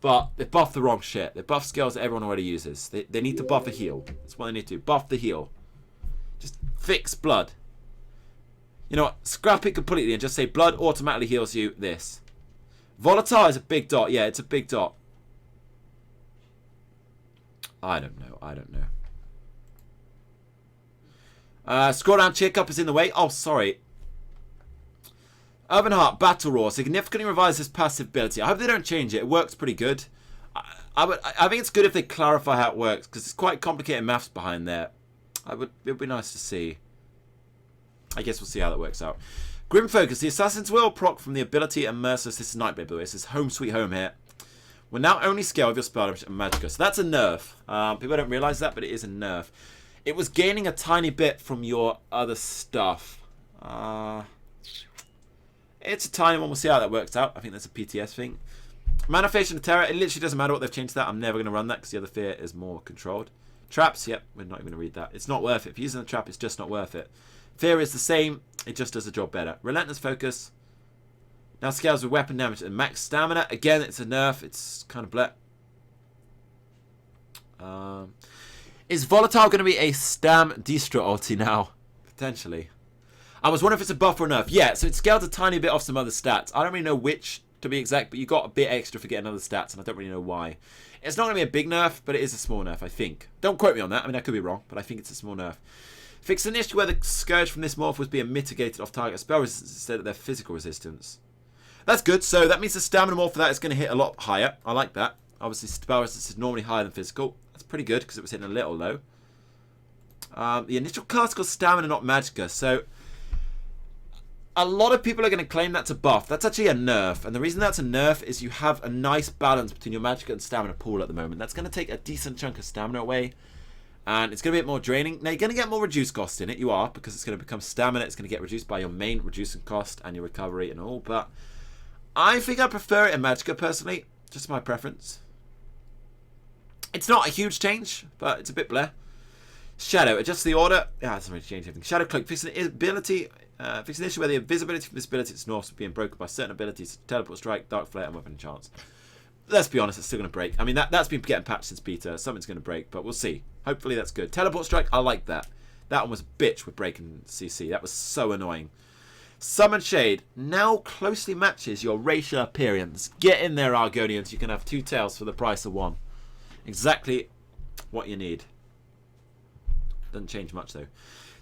But they buffed the wrong shit. They buff skills that everyone already uses. They need to buff the heal. That's what they need to do. Buff the heal. Just fix blood. You know what? Scrap it completely and just say blood automatically heals you this. Volatile is a big dot. Yeah, it's a big dot. I don't know. Scroll down, cheer cup is in the way. Oh, sorry. Urban Heart, Battle Roar. Significantly revises passive ability. I hope they don't change it. It works pretty good. I think it's good if they clarify how it works, because it's quite complicated maths behind there. It would be nice to see. I guess we'll see how that works out. Grim Focus. The Assassin's Will proc from the ability and Merciless. This is Nightmare, by the way. This is home sweet home here. Will now only scale with your spell damage and magicka. So that's a nerf. People don't realise that, but it is a nerf. It was gaining a tiny bit from your other stuff. It's a tiny one. We'll see how that works out. I think that's a PTS thing. Manifestation of Terror. It literally doesn't matter what they've changed to that. I'm never going to run that because the other fear is more controlled. Traps. Yep. We're not even going to read that. It's not worth it. If you're using the trap, it's just not worth it. Fear is the same. It just does the job better. Relentless Focus. Now scales with weapon damage and max stamina. Again, it's a nerf. It's kind of bleh. Is Volatile going to be a Stam Destra ulti now? Potentially. I was wondering if it's a buff or a nerf. Yeah, so it scaled a tiny bit off some other stats. I don't really know which, to be exact, but you got a bit extra for getting other stats, and I don't really know why. It's not going to be a big nerf, but it is a small nerf, I think. Don't quote me on that. I mean, I could be wrong, but I think it's a small nerf. Fix an issue where the Scourge from this morph was being mitigated off-target spell resistance instead of their physical resistance. That's good. So that means the stamina morph for that is going to hit a lot higher. I like that. Obviously, spell resistance is normally higher than physical. That's pretty good because it was hitting a little low. The initial classical stamina, not magicka. So a lot of people are going to claim that's a buff. That's actually a nerf. And the reason that's a nerf is you have a nice balance between your magic and stamina pool at the moment. That's going to take a decent chunk of stamina away. And it's going to be a bit more draining. Now, you're going to get more reduced cost in it. You are, because it's going to become stamina. It's going to get reduced by your main reducing cost and your recovery and all. But I think I prefer it in Magicka, personally. Just my preference. It's not a huge change, but it's a bit bleh. Shadow, adjust the order. Yeah, it doesn't really change anything. Shadow Cloak, fix an ability. Fix an issue where the invisibility from this ability to North is being broken by certain abilities. Teleport Strike, Dark Flare, and Weapon Enchants. Let's be honest, it's still going to break. I mean, that's been getting patched since beta. Something's going to break, but we'll see. Hopefully that's good. Teleport Strike, I like that. That one was a bitch with breaking CC. That was so annoying. Summon Shade now closely matches your racial appearance. Get in there, Argonians. You can have 2 tails for the price of 1. Exactly what you need. Doesn't change much, though.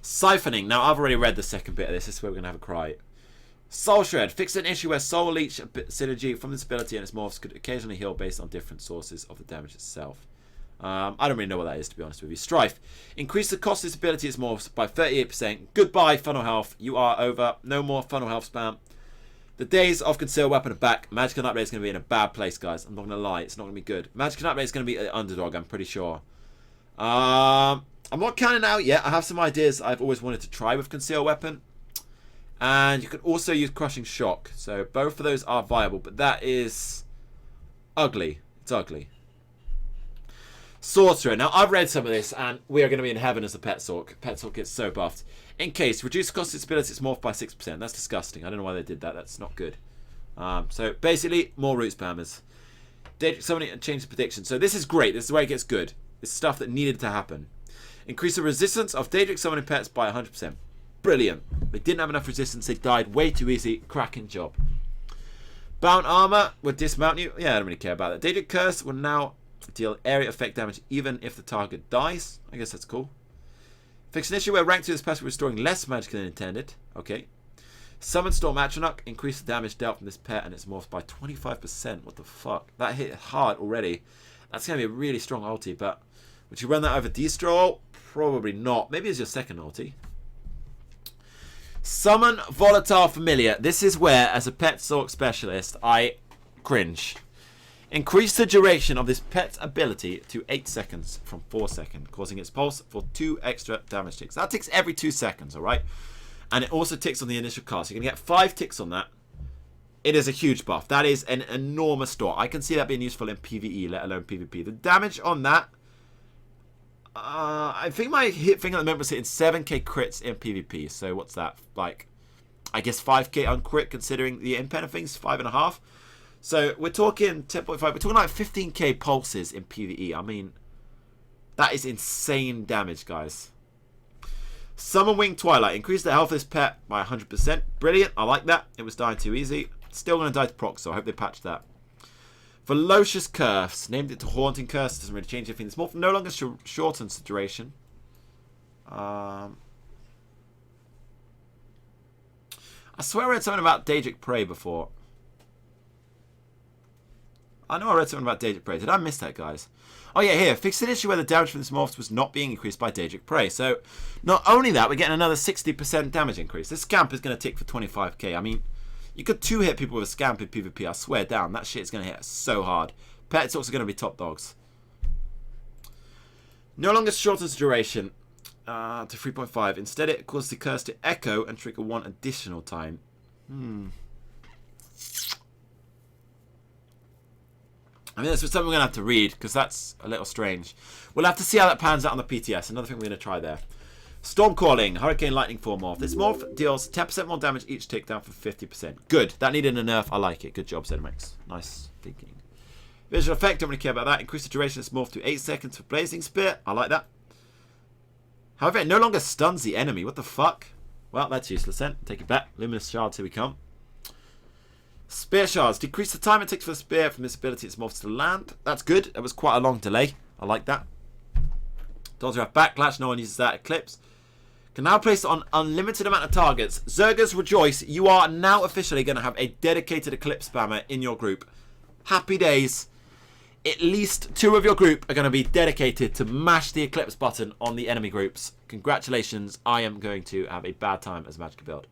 Siphoning. Now, I've already read the second bit of this. This is where we're going to have a cry. Soul Shred. Fix an issue where Soul Leech synergy from this ability and its morphs could occasionally heal based on different sources of the damage itself. I don't really know what that is, to be honest with you. Strife. Increase the cost of this ability its morphs by 38%. Goodbye, funnel health. You are over. No more funnel health spam. The days of Concealed Weapon are back. Magic and Upgrade is going to be in a bad place, guys. I'm not going to lie. It's not going to be good. Magic and Upgrade is going to be an underdog, I'm pretty sure. I'm not counting out yet. I have some ideas I've always wanted to try with Concealed Weapon. And you could also use Crushing Shock. So both of those are viable. But that is ugly. It's ugly. Sorcerer. Now, I've read some of this. And we are going to be in heaven as the Petsork. Petsork gets so buffed. In case. Reduce the cost of its ability. It's morphed by 6%. That's disgusting. I don't know why they did that. That's not good. So basically, more root spammers. Summoning and change the prediction. So this is great. This is where it gets good. It's stuff that needed to happen. Increase the resistance of Daedric summoning pets by 100%. Brilliant. They didn't have enough resistance. They died way too easy. Cracking job. Bound armor would dismount you. Yeah, I don't really care about that. Daedric curse will now deal area effect damage even if the target dies. I guess that's cool. Fix an issue where rank 2 is passive restoring less magic than intended. Okay. Summon Storm Atronach. Increase the damage dealt from this pet and its morphs by 25%. What the fuck? That hit hard already. That's going to be a really strong ulti, but would you run that over Destroy? Probably not. Maybe it's your second ulti. Summon Volatile Familiar. This is where, as a Petsork specialist, I cringe. Increase the duration of this pet's ability to 8 seconds from 4 seconds, causing its pulse for 2 extra damage ticks. That ticks every 2 seconds, alright? And it also ticks on the initial cast. You're going to get 5 ticks on that. It is a huge buff. That is an enormous store. I can see that being useful in PvE, let alone PvP. The damage on that, I think my hit thing at the moment was hitting 7k crits in PvP. So what's that? Like, I guess 5k on crit considering the impen of things, 5.5. So we're talking 10.5. We're talking like 15k pulses in PvE. I mean, that is insane damage, guys. Summon Winged Twilight. Increase the health of this pet by 100%. Brilliant. I like that. It was dying too easy. Still going to die to proc, so I hope they patch that. Velocious Curse. Named it to Haunting Curse. Doesn't really change anything. It's more no longer shortens the duration. I swear I read something about Daedric Prey before. I know I read something about Daedric Prey. Did I miss that, guys? Oh yeah, here. Fix an issue where the damage from this morphs was not being increased by Daedric Prey. So, not only that, we're getting another 60% damage increase. This Scamp is going to tick for 25k. I mean, you could 2-hit people with a Scamp in PvP. I swear down. That shit is going to hit so hard. Pets also going to be top dogs. No longer shortens duration to 3.5. Instead, it causes the curse to echo and trigger 1 additional time. I mean, that's something we're going to have to read, because that's a little strange. We'll have to see how that pans out on the PTS. Another thing we're going to try there. Storm Calling. Hurricane Lightning Form Morph. This morph deals 10% more damage each tick, down for 50%. Good. That needed a nerf. I like it. Good job, Zenimax. Nice thinking. Visual Effect. Don't really care about that. Increase the duration of this morph to 8 seconds for Blazing Spear. I like that. However, it no longer stuns the enemy. What the fuck? Well, that's useless then. Take it back. Luminous Shards. Here we come. Spear Shards. Decrease the time it takes for the spear from this ability its morphs to land. That's good. It was quite a long delay. I like that. Does have Backlash. No one uses that. Eclipse. Can now place it on unlimited amount of targets. Zergers, rejoice. You are now officially going to have a dedicated Eclipse spammer in your group. Happy days. At least 2 of your group are going to be dedicated to mash the Eclipse button on the enemy groups. Congratulations. I am going to have a bad time as a Magicka build.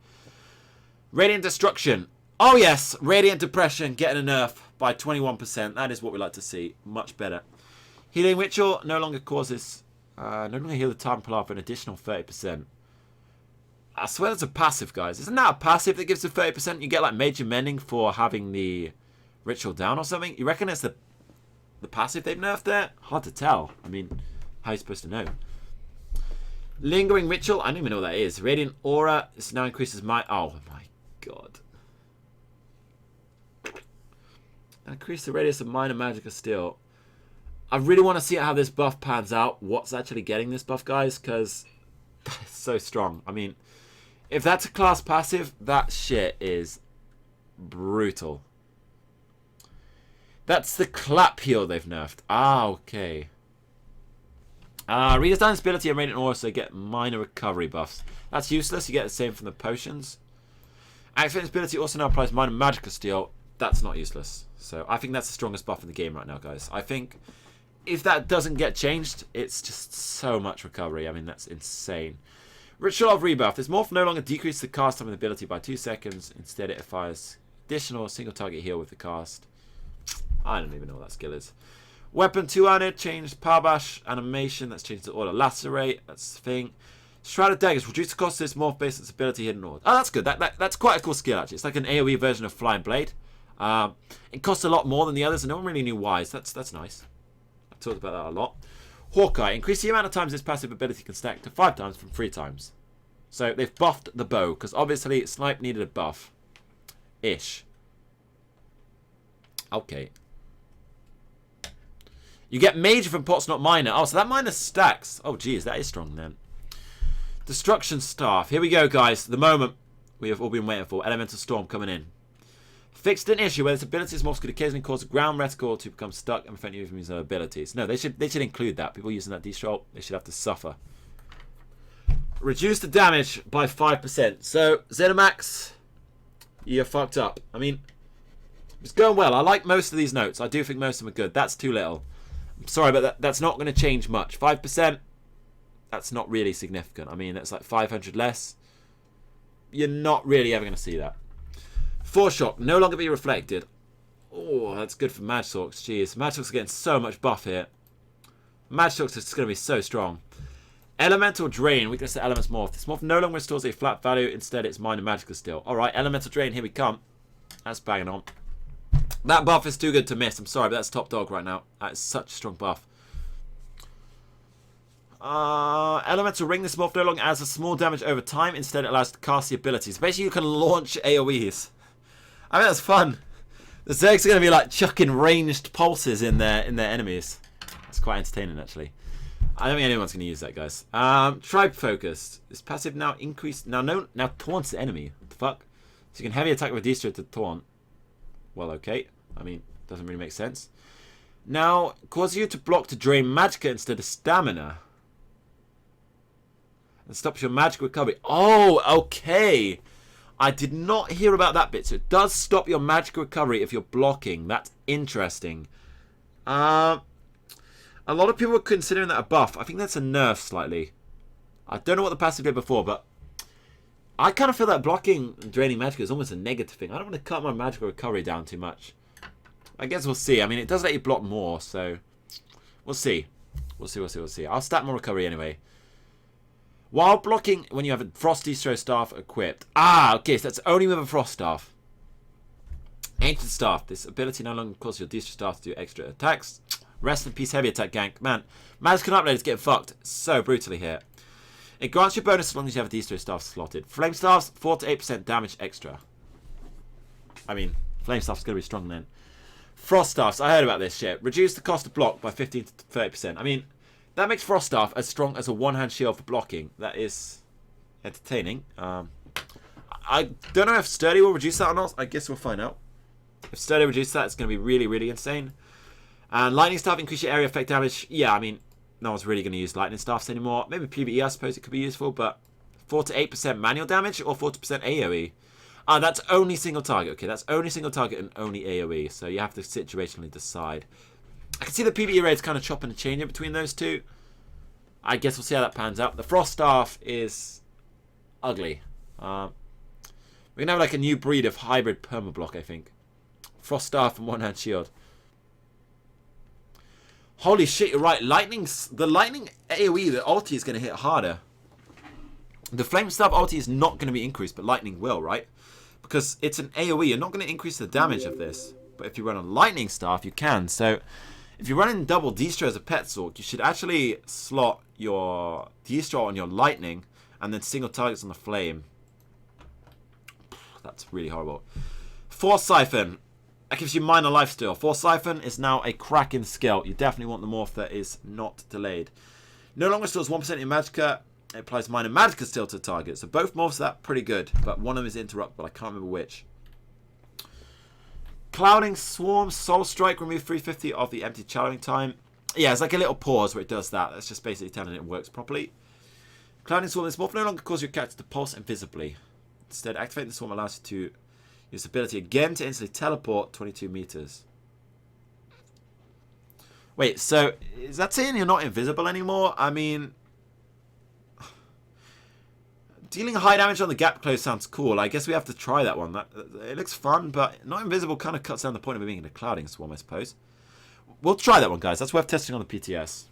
Radiant Destruction. Oh yes, Radiant Depression getting a nerf by 21%. That is what we like to see. Much better. Healing Ritual no longer causes... no longer heal the target player for an additional 30%. I swear that's a passive, guys. Isn't that a passive that gives the 30%? You get like major mending for having the ritual down or something? You reckon it's the passive they've nerfed there? Hard to tell. I mean, how are you supposed to know? Lingering Ritual. I don't even know what that is. Radiant Aura. This now increases my... Oh my god. Increase the radius of minor magic of steel. I really want to see how this buff pans out. What's actually getting this buff, guys? Because it's so strong. I mean, if that's a class passive, that shit is brutal. That's the clap heal they've nerfed. Ah, okay. Redesign ability and Radiant Aura, so you get minor recovery buffs. That's useless. You get the same from the potions. Activate ability also now applies minor magical steel. That's not useless. So I think that's the strongest buff in the game right now, guys. I think if that doesn't get changed, it's just so much recovery. I mean, that's insane. Ritual of Rebuff. This morph no longer decreases the cast time of the ability by 2 seconds. Instead, it fires additional single target heal with the cast. I don't even know what that skill is. Weapon 200, changed Power Bash animation. That's changed to Auto Lacerate. That's the thing. Shrouded Daggers. Reduce the cost of this morph based on its ability hidden order. Oh, that's good. That's quite a cool skill, actually. It's like an AoE version of Flying Blade. It costs a lot more than the others, and no one really knew why, so that's nice. I've talked about that a lot. Hawkeye. Increase the amount of times this passive ability can stack to 5 times from 3 times. So they've buffed the bow, because obviously Snipe needed a buff. Ish. Okay. You get Major from Pots, not Minor. Oh, so that minor stacks. Oh, geez, that is strong then. Destruction Staff. Here we go, guys. The moment we have all been waiting for. Elemental Storm coming in. Fixed an issue where this ability's morphs could occasionally cause a ground reticle to become stuck and prevent you from using their abilities. No, they should include that. People using that destroy, they should have to suffer. Reduce the damage by 5%. So, Zenimax, you're fucked up. I mean, it's going well. I like most of these notes. I do think most of them are good. That's too little. I'm sorry, but that's not going to change much. 5%, that's not really significant. I mean, that's like 500 less. You're not really ever going to see that. Force Shock, no longer be reflected. Oh, that's good for Magsorks. Jeez, Magsorks are getting so much buff here. Magsorks is going to be so strong. Elemental Drain, weakness to Elements Morph. This morph no longer restores a flat value, instead it's minor magical still. Alright, Elemental Drain, here we come. That's banging on. That buff is too good to miss. I'm sorry, but that's top dog right now. That is such a strong buff. Elemental Ring. This morph no longer adds a small damage over time. Instead, it allows to cast the abilities. Basically, you can launch AoEs. I mean, that's fun. The Zergs are going to be like chucking ranged pulses in their enemies. That's quite entertaining, actually. I don't think anyone's going to use that, guys. Tribe Focused. This passive now increased. Now taunts the enemy. What the fuck? So you can heavy attack with Destro to taunt. Well, okay. I mean, doesn't really make sense. Now, cause you to block to drain magicka instead of stamina. And stops your magic recovery. Oh, okay. I did not hear about that bit. So it does stop your magic recovery if you're blocking. That's interesting. A lot of people are considering that a buff. I think that's a nerf slightly. I don't know what the passive did before, but I kind of feel that blocking and draining magic is almost a negative thing. I don't want to cut my magical recovery down too much. I guess we'll see. I mean, it does let you block more, so we'll see. We'll see. I'll stat more recovery anyway. While blocking, when you have a Frost Destro Staff equipped. Ah, okay, so that's only with a Frost Staff. Ancient Staff. This ability no longer causes your Destro Staff to do extra attacks. Rest in peace, heavy attack gank. Man, magical upload is getting fucked so brutally here. It grants you bonus as long as you have a Destro Staff slotted. Flame Staffs, 4 to 8% damage extra. I mean, Flame Staff's going to be strong then. Frost Staffs, I heard about this shit. Reduce the cost of block by 15 to 30%. I mean, that makes Frost Staff as strong as a one-hand shield for blocking. That is entertaining. I don't know if Sturdy will reduce that or not. I guess we'll find out. If Sturdy reduces that, it's going to be really, really insane. And Lightning Staff, increase your area effect damage. Yeah, I mean, no one's really going to use Lightning Staffs anymore. Maybe PvE, I suppose it could be useful, but 4 to 8% manual damage or 40% AoE? Ah, that's only single target. Okay, that's only single target and only AoE, so you have to situationally decide. I can see the PvE rates kind of chopping and changing between those two. I guess we'll see how that pans out. The Frost Staff is ugly. We're gonna have like a new breed of hybrid permablock, I think. Frost Staff and One Hand Shield. Holy shit, you're right. The lightning AoE, the ulti is gonna hit harder. The Flame Staff ulti is not gonna be increased, but lightning will, right? Because it's an AoE, you're not gonna increase the damage of this. But if you run a lightning staff, you can. So if you're running double Destro as a pet sword, you should actually slot your Destro on your lightning and then single targets on the flame. That's really horrible. Force Siphon. That gives you minor life steal. Force Siphon is now a cracking skill. You definitely want the morph that is not delayed. No longer stores 1% in Magicka. It applies minor Magicka steal to the target. So both morphs are that pretty good. But one of them is interrupt, but I can't remember which. Clouding Swarm. Soul Strike. Remove 350 of the empty shadowing time. Yeah, it's like a little pause where it does that. That's just basically telling it works properly. Clouding Swarm. This morph no longer causes your character to pulse invisibly. Instead, activating the swarm allows you to use the ability again to instantly teleport 22 meters. Wait, so is that saying you're not invisible anymore? I mean, dealing high damage on the gap close sounds cool. I guess we have to try that one. It looks fun, but not invisible kind of cuts down the point of it being a clouding swarm, I suppose. We'll try that one, guys. That's worth testing on the PTS.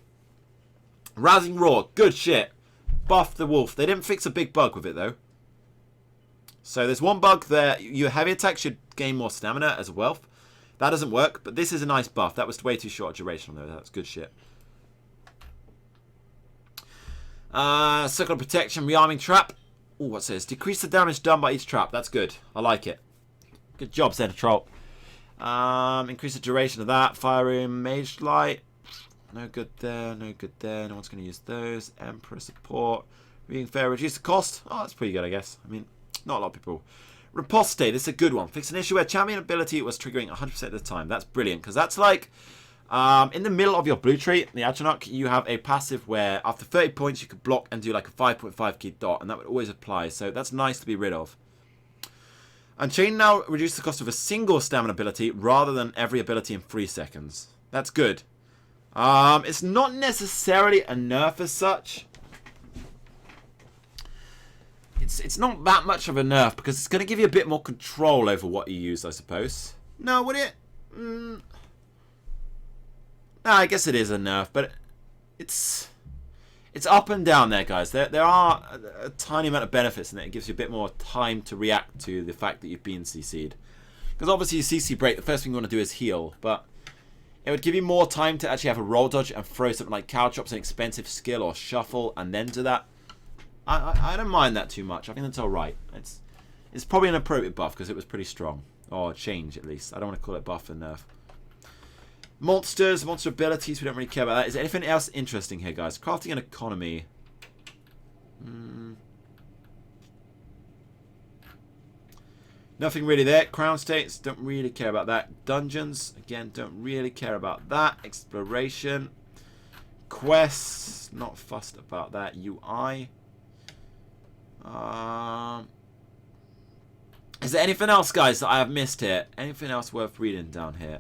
Rousing Roar. Good shit. Buff the wolf. They didn't fix a big bug with it, though. So there's one bug there. Your heavy attack should gain more stamina as a wealth. That doesn't work, but this is a nice buff. That was way too short a duration on there. That's good shit. Circle of Protection, Rearming Trap. Oh, what's this? Decrease the damage done by each trap. That's good. I like it. Good job, Center Troll. Increase the duration of that. Fire Room, Mage Light. No good there. No good there. No one's going to use those. Emperor Support. Being fair, reduce the cost. Oh, that's pretty good, I guess. I mean, not a lot of people. Riposte, this is a good one. Fix an issue where champion ability was triggering 100% of the time. That's brilliant, because that's like in the middle of your blue tree, the Atronach, you have a passive where after 30 points you could block and do like a 5.5 key dot, and that would always apply, so that's nice to be rid of. Unchained now reduce the cost of a single stamina ability rather than every ability in 3 seconds. That's good. It's not necessarily a nerf as such. It's not that much of a nerf because it's going to give you a bit more control over what you use, I suppose. No, would it? No, I guess it is a nerf, but it's up and down there, guys. There are a tiny amount of benefits in it. It gives you a bit more time to react to the fact that you've been CC'd. Because obviously you CC break, the first thing you want to do is heal, but it would give you more time to actually have a roll dodge and throw something like Caltrops, an expensive skill, or Shuffle, and then do that. I don't mind that too much. I think that's alright. It's probably an appropriate buff because it was pretty strong. Or change, at least. I don't want to call it buff and nerf. Monsters, monster abilities, we don't really care about that. Is there anything else interesting here, guys? Crafting and economy. Nothing really there. Crown states, don't really care about that. Dungeons, again, don't really care about that. Exploration. Quests, not fussed about that. UI. Is there anything else, guys, that I have missed here? Anything else worth reading down here?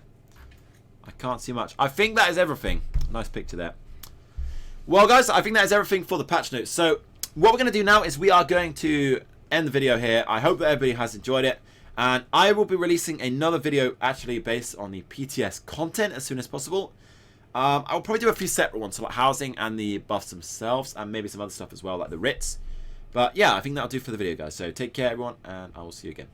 I can't see much. I think that is everything. Nice picture there. Well, guys, I think that is everything for the patch notes. So what we're going to do now is we are going to end the video here. I hope that everybody has enjoyed it. And I will be releasing another video actually based on the PTS content as soon as possible. I'll probably do a few separate ones, so like housing and the buffs themselves, and maybe some other stuff as well, like the writs. But yeah, I think that'll do for the video, guys. So take care, everyone, and I will see you again.